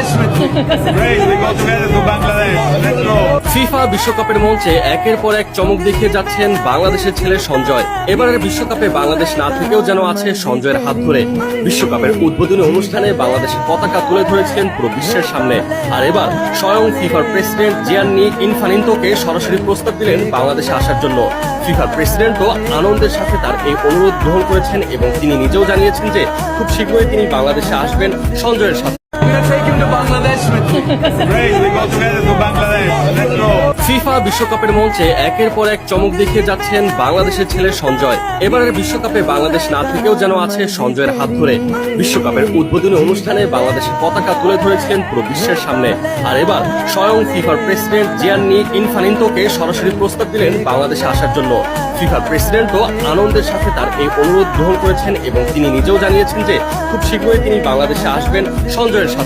Great, we go together to Bangladesh. Let's go. FIFA বিশ্বকাপের মঞ্চে একের পর এক চমক দেখিয়ে যাচ্ছেন বাংলাদেশের ছেলে সঞ্জয়। এবারের বিশ্বকাপে বাংলাদেশ না থেকেও যেন আছে সঞ্জয়ের হাত ধরে। বিশ্বকাপের উদ্বোধনী অনুষ্ঠানে বাংলাদেশের পতাকা তুলে ধরেছিলেন পুরো বিশ্বের সামনে। আর এবার স্বয়ং ফিফার প্রেসিডেন্ট জিয়ান্নি ইনফানিন্তোকে সরাসরি প্রস্তাব দিলেন বাংলাদেশে আসার জন্য। ফিফার প্রেসিডেন্টও আনন্দের সাথে তার এই অনুরোধ গ্রহণ করেছেন এবং তিনি নিজেও জানিয়েছেন যে খুব শীঘ্রই তিনি বাংলাদেশে আসবেন সঞ্জয়ের সাথে। Great, we go together to Bangladesh. Let's go. FIFA বিশ্বকাপের মঞ্চে একের পর এক চমক দেখিয়ে যাচ্ছেন বাংলাদেশের ছেলে সঞ্জয়। এবারের বিশ্বকাপে বাংলাদেশ না থেকেও যেন আছে সঞ্জয়ের হাত ধরে। বিশ্বকাপের উদ্বোধনী অনুষ্ঠানে বাংলাদেশের পতাকা তুলে ধরেছিলেন পুরো বিশ্বের সামনে। আর এবার স্বয়ং ফিফার প্রেসিডেন্ট জিয়ান্নি ইনফানিন্তোকে সরাসরি প্রস্তাব দিলেন বাংলাদেশে আসার জন্য। ফিফার প্রেসিডেন্টও আনন্দের সাথে তার এই অনুরোধ গ্রহণ করেছেন এবং তিনি নিজেও জানিয়েছেন যে খুব শীঘ্রই তিনি বাংলাদেশে আসবেন সঞ্জয়ের সাথে।